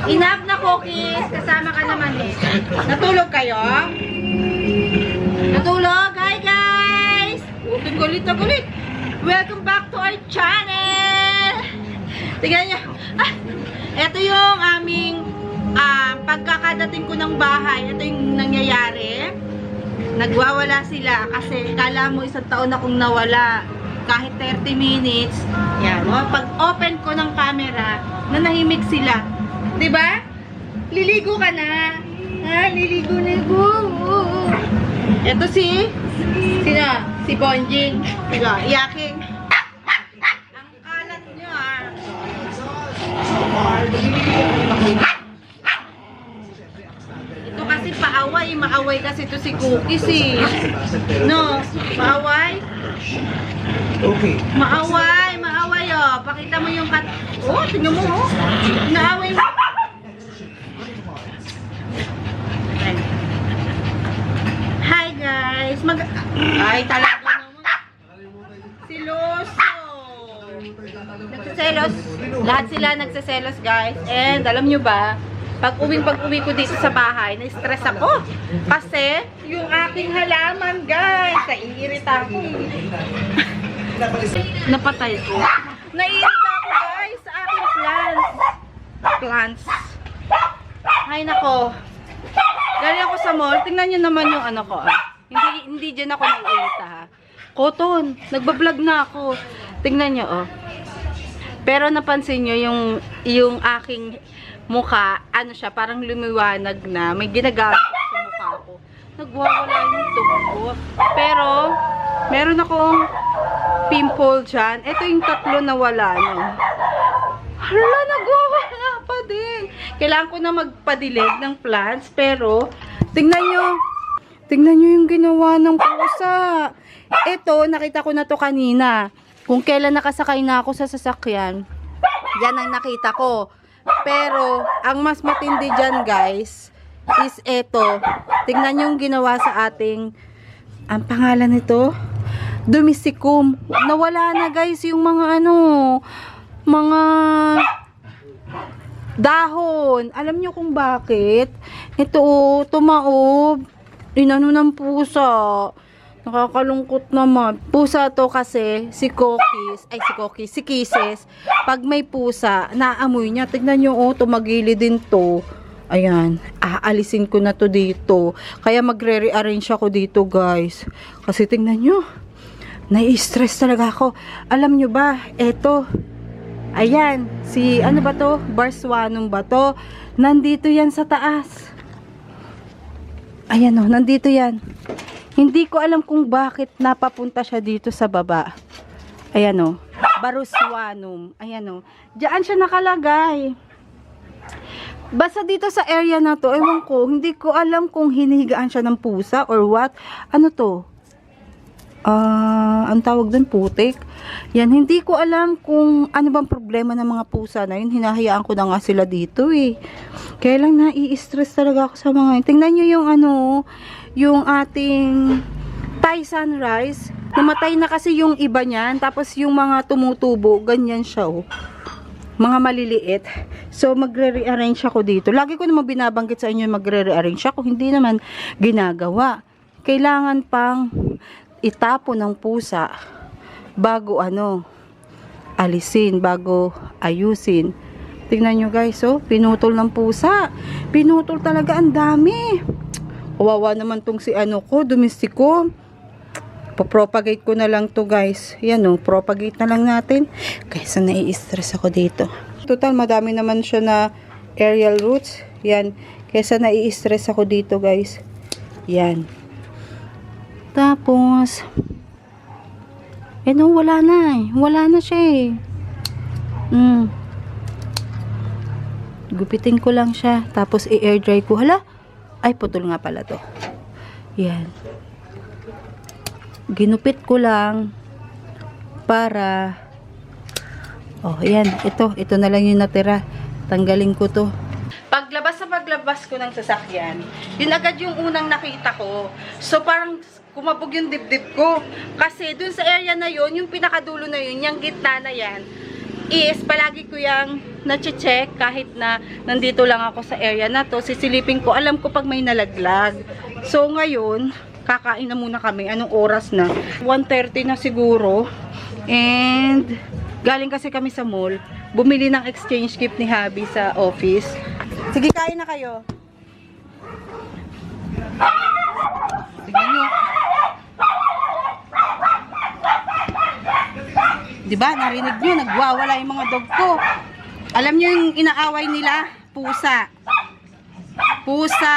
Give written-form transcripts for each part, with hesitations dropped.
Enough na cookies. Kasama ka naman eh. Natulog kayo? Natulog? Hi guys! Gulit na gulit. Welcome back to our channel! Tingnan nyo. Ito yung aming pagkakadating ko ng bahay. Ito yung nangyayari. Nagwawala sila kasi kala mo isang taon akong nawala. Kahit 30 minutes. Yan. Pag open ko ng camera, nanahimik sila. Diba? Liligo ka na. Ha? Liligo na ko. Ito sino? Si Bonjing. Diba? Iyaking. Ang kalat nyo Ito kasi paaway. Maaway kasi ito si Cookies eh. No? Maaway? Okay. Maaway oh. Pakita mo yung kat... Oh, tingnan mo oh. Naaway mo. Hi guys. Ay, talaga naman. Si Loso. Nagsiselos. Lahat sila nagsiselos guys. And alam nyo ba, pag uwi ko dito sa bahay, na-stress ako. Kasi, yung aking halaman guys, naiirita ako eh. Napatay ko. Naiirita ako guys sa aking plants. Ay nako. Galing ako sa mall. Tingnan nyo naman yung ano ko. Hindi dyan ako naiirita ha. Cotton. Nagbablog na ako. Tingnan nyo oh. Pero napansin nyo yung aking mukha, ano siya, parang lumiwanag na. May ginagamit sa mukha ko. Nagwawala yung tubo ko. Pero, meron akong pimple dyan. Ito yung tatlo na wala, no? Hala, nagwawala pa din. Kailangan ko na magpadilig ng plants, pero, tingnan nyo yung ginawa ng pusa. Ito, nakita ko na to kanina. Kung kailan nakasakay na ako sa sasakyan, yan ang nakita ko. Pero, ang mas matindi dyan, guys, is ito. Tingnan yung ginawa sa ating, ang pangalan nito, Domesticum. Nawala na, guys, yung mga mga dahon. Alam nyo kung bakit? Ito, tumaob. Inano ng pusa. Nakakalungkot naman. Pusa to kasi, si Kisses. Pag may pusa, naamoy niya. Tignan nyo, oh, tumagili din to. Ayan. Aalisin ko na to dito. Kaya magre-rearrange ako dito, guys. Kasi tignan nyo. Nai-stress talaga ako. Alam nyo ba, eto. Ayan. Ano ba to? Barswanum ba to? Nandito yan sa taas. Ayan, oh. Nandito yan. Hindi ko alam kung bakit napapunta siya dito sa baba. Ayan o. Barswanum. Ayan o. Diyan siya nakalagay. Basta dito sa area na to, ewan ko, hindi ko alam kung hinihigaan siya ng pusa or what. Ano to? Ang tawag doon, putik. Yan, hindi ko alam kung ano bang problema ng mga pusa na yun. Hinahayaan ko na nga sila dito eh. Kaya lang nai-stress talaga ako sa mga yun. Tingnan nyo yung yung ating Thai sunrise. Namatay na kasi yung iba niyan. Tapos yung mga tumutubo, ganyan siya oh. Mga maliliit. So magre-rearrange ako dito. Lagi ko naman binabanggit sa inyo magre-rearrange ako. Hindi naman ginagawa. Kailangan pang itapo ng pusa bago alisin, bago ayusin. Tingnan nyo guys, oh, pinutol ng pusa. Pinutol talaga, ang dami. Kawawa naman tong si Domestico. Papropagate ko na lang to guys. Yan oh, propagate na lang natin. Kaysa nai-stress ako dito. Total, madami naman siya na aerial roots. Yan. Kaysa nai-stress ako dito guys. Yan. Tapos, wala na eh. Wala na siya eh. Gupitin ko lang siya. Tapos i-air dry ko. Hala? Ay, putol nga pala to. Yan. Ginupit ko lang para yan. Ito na lang yung natira. Tanggalin ko to. Paglabas ko ng sasakyan, yun agad yung unang nakita ko. So, parang kumabog yung dibdib ko. Kasi dun sa area na yun, yung pinakadulo na yun, yung gitna na yan, is palagi ko yung na-check kahit na nandito lang ako sa area na to. Sisilipin ko, alam ko pag may nalaglag. So ngayon, kakain na muna kami. Anong oras na? 1:30 na siguro. And galing kasi kami sa mall. Bumili ng exchange gift ni Habi sa office. Sige, kain na kayo. Tignan nyo. Diba? Narinig nyo, nagwawala yung mga dog ko. Alam nyo yung inaaway nila? Pusa. Pusa,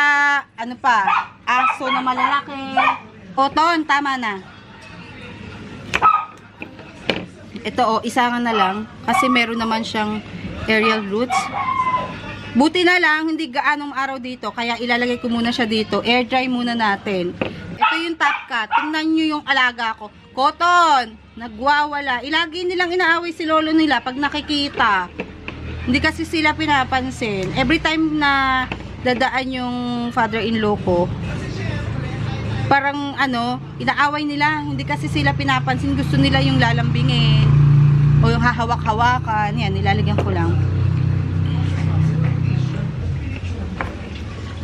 ano pa? Aso na malalaki. Oton, tama na. Ito, isa nga na lang. Kasi meron naman siyang aerial roots. Buti na lang, hindi gaanong araw dito. Kaya ilalagay ko muna siya dito. Air dry muna natin. Ito yung top cut. Tingnan nyo yung alaga ko. Cotton! Nagwawala. Ilagi nilang inaaway si lolo nila pag nakikita. Hindi kasi sila pinapansin. Every time na dadaan yung father-in-law ko, parang ano, inaaway nila. Hindi kasi sila pinapansin. Gusto nila yung lalambingin. O yung hahawak-hawakan. Yan, nilalagyan ko lang.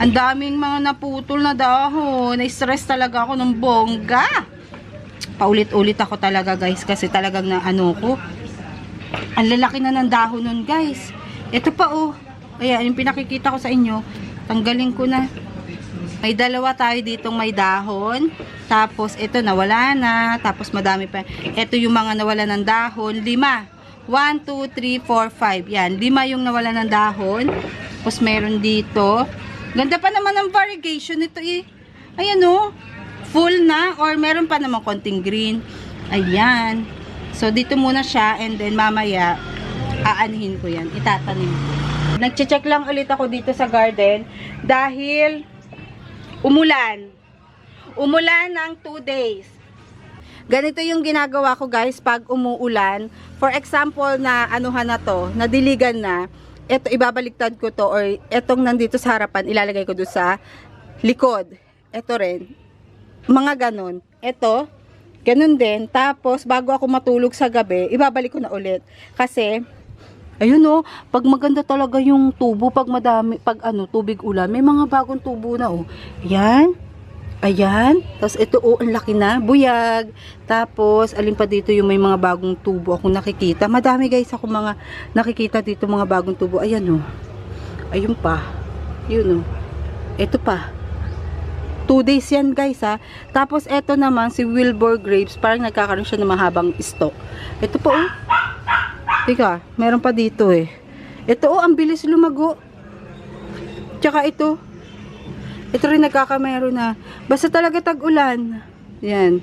Ang daming mga naputol na dahon. Na-stress talaga ako ng bongga. Paulit-ulit ako talaga guys. Kasi talagang na ano ko. Ang lalaki na ng dahon nun guys. Ito pa oh. Ayan, yung pinakikita ko sa inyo. Tanggalin ko na. May dalawa tayo ditong may dahon. Tapos ito nawala na. Tapos madami pa. Ito yung mga nawala ng dahon. 5. 1, 2, 3, 4, 5. Yan. 5 yung nawala ng dahon. Tapos meron dito. Ganda pa naman ang variegation nito eh. Ayan o. Full na. Or meron pa naman konting green. Ayan. So dito muna siya. And then mamaya aanihin ko yan. Itatanim ko. Nagche-check lang ulit ako dito sa garden. Dahil umulan. Umulan ng 2 days. Ganito yung ginagawa ko guys pag umuulan. For example na anuhan na to. Nadiligan na. Ito, ibabaliktad ko to or etong nandito sa harapan, ilalagay ko doon sa likod. Ito rin. Mga ganon. Ito, ganon din. Tapos, bago ako matulog sa gabi, ibabalik ko na ulit. Kasi, ayun o, pag maganda talaga yung tubo, pag madami, pag ano, tubig ulan, may mga bagong tubo na o. Ayan. Ayan. Tapos ito oh, ang laki na. Buyag. Tapos, alin pa dito yung may mga bagong tubo akong nakikita. Madami guys ako mga nakikita dito mga bagong tubo. Ayan oh. Ayun pa. Yun oh. Ito pa. 2 days yan guys ha. Tapos ito naman si Wilbur grapes. Parang nagkakaroon siya ng mahabang stalk. Ito pa oh. Teka, meron pa dito eh. Ito oh, ang bilis lumago. Tsaka ito. Ito rin nagkakamero na. Basta talaga tag-ulan. Yan.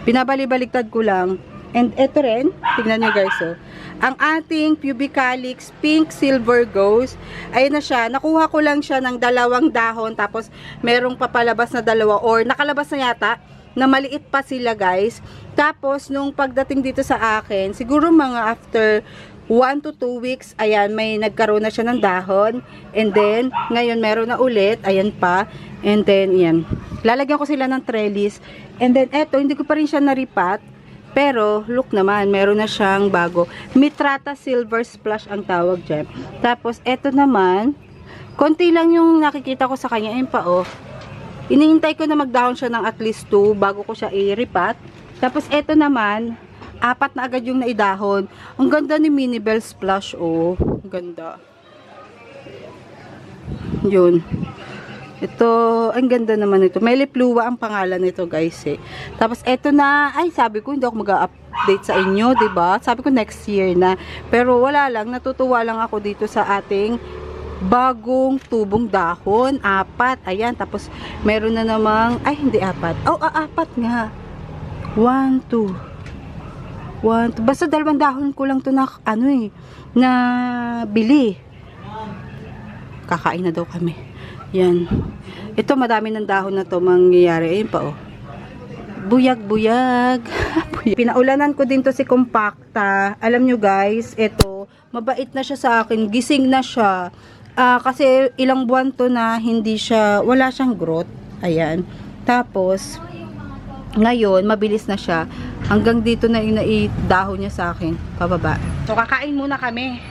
Pinabali-baliktad ko lang. And ito rin. Tignan nyo guys oh. Ang ating Pubicalix Pink Silver Ghost. Ayun na siya. Nakuha ko lang siya ng 2 dahon. Tapos merong papalabas na 2. Or nakalabas na yata. Na maliit pa sila guys. Tapos nung pagdating dito sa akin. Siguro mga after 1 to 2 weeks, ayan, may nagkaroon na siya ng dahon. And then, ngayon meron na ulit. Ayan pa. And then, yan. Lalagyan ko sila ng trellis. And then, eto, hindi ko pa rin siya naripat. Pero, look naman, meron na siyang bago. Mitrata Silver Splash ang tawag dyan. Tapos, eto naman, konti lang yung nakikita ko sa kanya. Ayan pa, oh. Inihintay ko na magdahon siya ng at least 2 bago ko siya i-ripat. Tapos, eto naman, 4 na agad yung naidahon. Ang ganda ni Minibel Splash, oh. Ang ganda. Yun. Ito, ang ganda naman ito. Meliplua ang pangalan nito, guys, eh. Tapos, eto na. Ay, sabi ko, hindi ako mag-update sa inyo, diba? Sabi ko, next year na. Pero, wala lang. Natutuwa lang ako dito sa ating bagong tubong dahon. 4. Ayan. Tapos, meron na namang, ay, hindi 4. Oh, 4 nga. 1, 2. Basta 2 dahon ko lang to na ano eh, na bili. Kakain na daw kami. Yan. Ito madami ng dahon na to mangyayari. Ayun pa oh. Buyag. Pinaulanan ko din to si Compacta. Alam nyo guys, ito mabait na siya sa akin. Gising na siya. Kasi ilang buwan to na hindi siya, wala siyang growth. Ayan. Tapos ngayon, mabilis na siya. Hanggang dito na inaidahon niya sa akin. Pababa. So, kakain muna kami.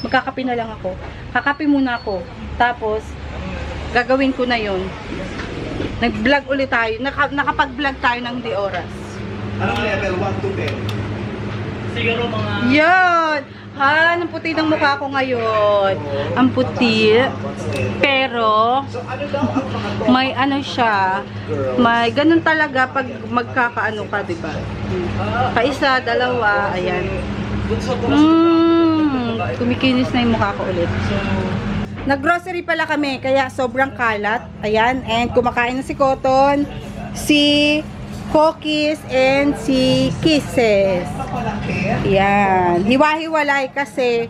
Magkakape na lang ako. Kakape muna ako. Tapos, gagawin ko na yon. Nag-vlog ulit tayo. Nakapag-vlog tayo ng di oras. Anong level? 1 to 10? Siguro mga... Yan! Han, ang puti ng mukha ko ngayon. Ang puti. Pero, So, ano daw ang mga top may ano siya. girls? May ganun talaga pag magkakaano ka, diba? Kaisa, dalawa, ayan. Kumikinis na yung mukha ko ulit. Nag-grocery pala kami, kaya sobrang kalat. Ayan, and kumakain na si Cotton, si Cookies, and si Kisses. Ayan, hiwa-hiwalay kasi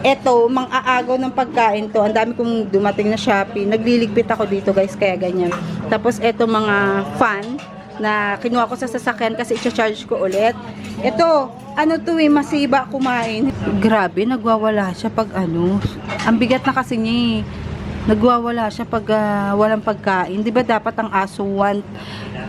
eto, mang-aagaw ng pagkain to. Ang dami kong dumating na Shopee. Nagliligpit ako dito guys, kaya ganyan. Tapos eto mga fan na kinuha ko sa sasakyan kasi i-charge ko ulit. Ito, ano to masiba kumain. Grabe, nagwawala siya pag ano. Ang bigat na kasi niya eh. Nagwawala siya pag walang pagkain. Di ba dapat ang aso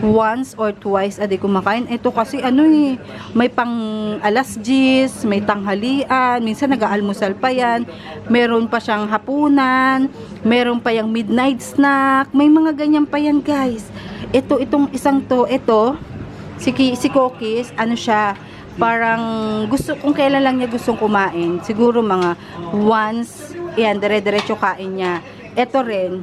once or twice a day kumakain? Ito kasi ano eh, may pang alas 10, may tanghalian, minsan nag-aalmusal pa yan, meron pa siyang hapunan, meron pa yung midnight snack, may mga ganyan pa yan guys. Itong isang to, si Cookies, ano siya, parang gusto, kung kailan lang niya gustong kumain, siguro mga once, yan, dire-diretso kain niya. Ito rin,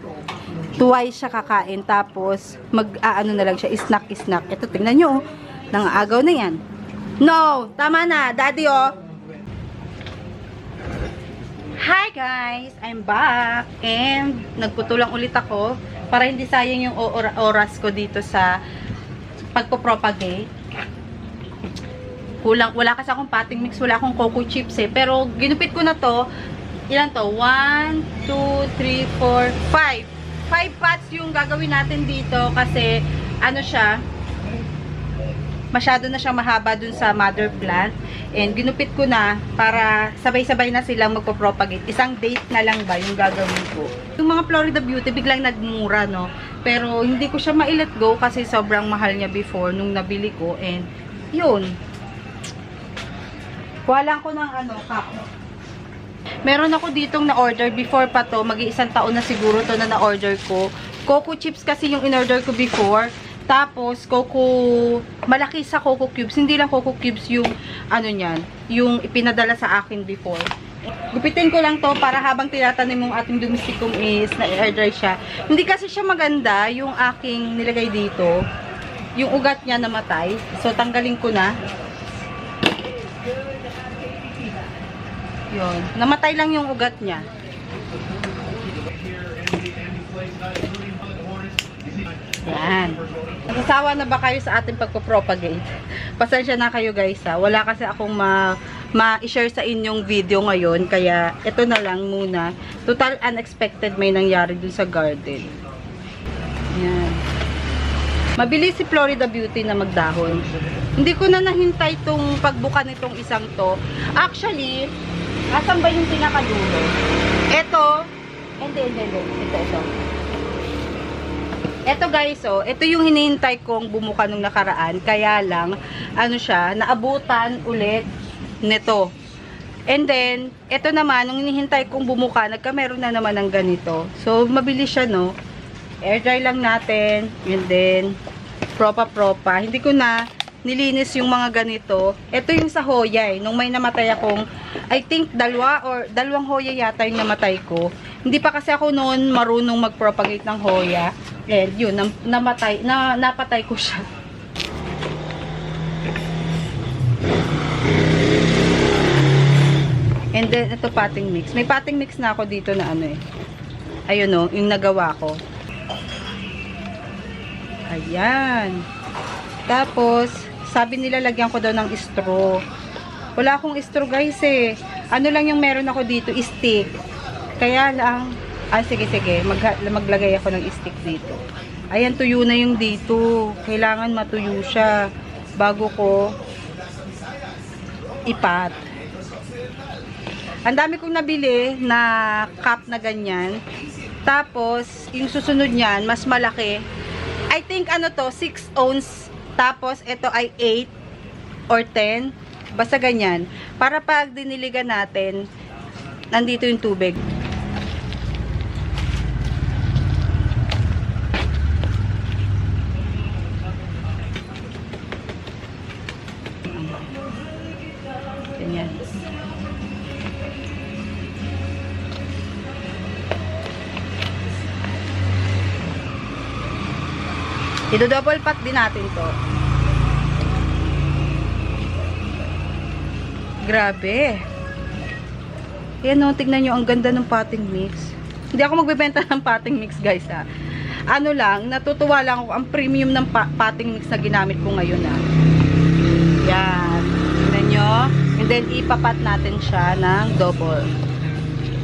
twice siya kakain, tapos mag-aano na lang siya, snack. Ito, tingnan nyo, nangaagaw na yan. No, tama na, daddy oh. Hi guys, I'm back, and nagputulang ulit ako, para hindi sayang yung oras ko dito sa pagpo-propagate. Wala kasi akong potting mix, wala akong cocoa chips eh. Pero ginupit ko na to. Ilan to? 1, 2, 3, 4, 5. 5 pots yung gagawin natin dito kasi ano siya, masyado na siyang mahaba dun sa mother plant. And ginupit ko na para sabay-sabay na silang magpo-propagate. Isang date na lang ba yung gagawin ko. Yung mga Florida Beauty biglang nagmura, no? Pero hindi ko siya ma-let go kasi sobrang mahal niya before nung nabili ko. And yun. Kuha ko ng ano, cup. Meron ako ditong na-order before pa to. Mag-iisang taon na siguro to na na-order ko. Cocoa chips kasi yung in-order ko before. Tapos, malaki sa cocoa cubes. Hindi lang cocoa cubes yung, ano niyan, yung ipinadala sa akin before. Gupitin ko lang to para habang tinatanim mong ating domesticum is na-air dry siya. Hindi kasi siya maganda yung aking nilagay dito. Yung ugat niya namatay. So, tanggalin ko na. Yun. Namatay lang yung ugat niya. Yan. Nasasawa na ba kayo sa ating pagpo-propagate? Pasensya na kayo guys ha. Wala kasi akong ma-share sa inyong video ngayon. Kaya ito na lang muna. Total unexpected may nangyari dun sa garden. Yan. Mabilis si Florida Beauty na magdahon. Hindi ko na nahintay tong pagbuka nitong isang to. Actually, asan ba yung pinakadulo? Ito. Hindi. Ito. Ito guys, oh. Ito yung hinihintay kong bumuka nung nakaraan. Kaya lang, ano siya, naabutan ulit nito. And then, ito naman, nung hinihintay kong bumuka, meron na naman ng ganito. So, mabilis siya, no? Air dry lang natin. And then, propa. Hindi ko na nilinis yung mga ganito. Ito yung sa Hoya eh. Nung may namatay akong, I think dalawang Hoya yata yung namatay ko. Hindi pa kasi ako noon marunong mag-propagate ng Hoya. And yun, napatay ko siya. And then, ito potting mix. May potting mix na ako dito na ano eh. Ayun o, yung nagawa ko. Ayan. Tapos, sabi nila lagyan ko daw ng straw. Wala akong straw guys eh. Ano lang yung meron ako dito, stick. Kaya lang, sige. Maglagay ako ng stick dito. Ayan, tuyo na yung dito. Kailangan matuyo siya bago ko ipat. Ang dami kong nabili na cup na ganyan. Tapos, yung susunod niyan, mas malaki. I think ano to, 6 ounce. Tapos, ito ay 8 or 10. Basta ganyan. Para pag diniligan natin, nandito yung tubig. Ganyan. I-double pack din natin to. Grabe. Yan o, tignan nyo, ang ganda ng potting mix. Hindi ako magbebenta ng potting mix, guys, ha. Ano lang, natutuwa lang ako ang premium ng potting mix na ginamit ko ngayon, ha. Yan. Tignan nyo. And then, ipapat natin siya ng double.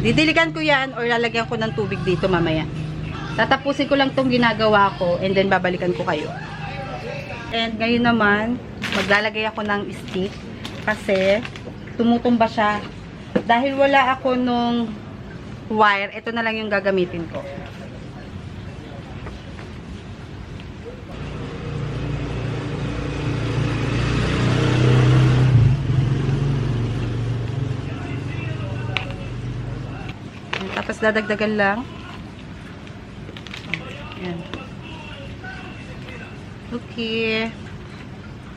Didiligan ko yan or lalagyan ko ng tubig dito mamaya. Tatapusin ko lang tong ginagawa ko and then babalikan ko kayo. And ngayon naman, maglalagay ako ng stick kasi tumutumba siya. Dahil wala ako nung wire, ito na lang yung gagamitin ko. Tapos dadagdagan lang. Yan. Okay.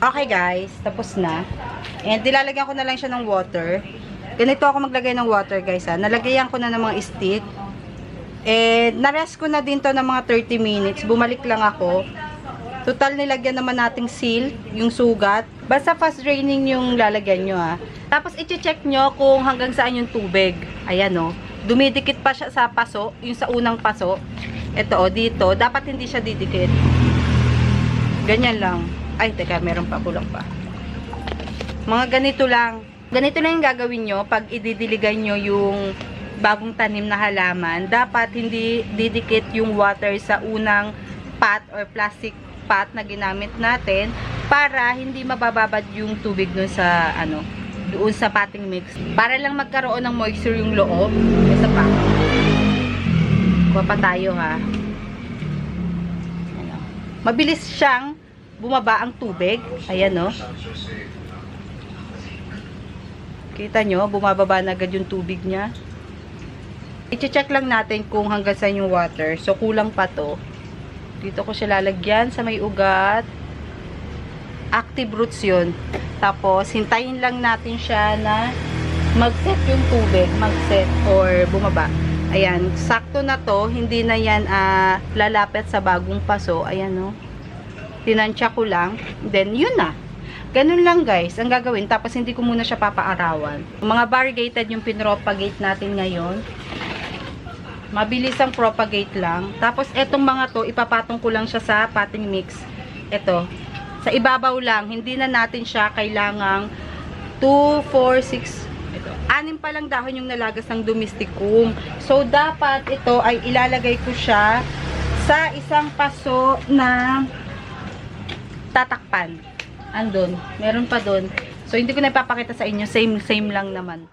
Okay guys, tapos na. And nilalagyan ko na lang siya ng water. Ganito ako maglagay ng water guys ha. Nalagayan ko na ng mga stick. And na-rest ko na din to ng mga 30 minutes. Bumalik lang ako. Total nilagyan naman nating seal, yung sugat. Basta fast draining yung lalagyan nyo ha. Tapos i-check nyo kung hanggang saan yung tubig. Ayan o. Dumidikit pa siya sa paso, yung sa unang paso. Ito o, dito. Dapat hindi siya didikit. Ganyan lang. Ay, teka, meron pa, kulang pa. Mga ganito lang. Ganito lang yung gagawin nyo pag ididiligan nyo yung bagong tanim na halaman. Dapat hindi didikit yung water sa unang pot or plastic pot na ginamit natin para hindi mabababad yung tubig dun sa, doon sa potting mix. Para lang magkaroon ng moisture yung loob. Isa pa. Kuha pa tayo ha. Ano. Mabilis siyang bumaba ang tubig. Ayan o. Kita nyo, bumababa na agad yung tubig niya. I-check lang natin kung hanggang saan yung water. So, kulang pa to. Dito ko siya lalagyan sa may ugat. Active roots yun. Tapos, hintayin lang natin siya na mag-set yung tubig. Mag-set or bumaba. Ayan, sakto na to. Hindi na yan lalapit sa bagong paso. Ayan o. Tinansya ko lang. Then, yun na. Ganun lang guys, ang gagawin. Tapos hindi ko muna siya papaarawan. Mga variegated yung pinropagate natin ngayon. Mabilis ang propagate lang. Tapos etong mga to, ipapatong ko lang siya sa potting mix. Ito. Sa ibabaw lang, hindi na natin siya kailangang 2, 4, 6. Ito. 6 pa lang dahon yung nalagas ng domesticum. So dapat ito ay ilalagay ko siya sa isang paso na tatakpan. Andun. Meron pa doon. So, hindi ko na ipapakita sa inyo. Same lang naman.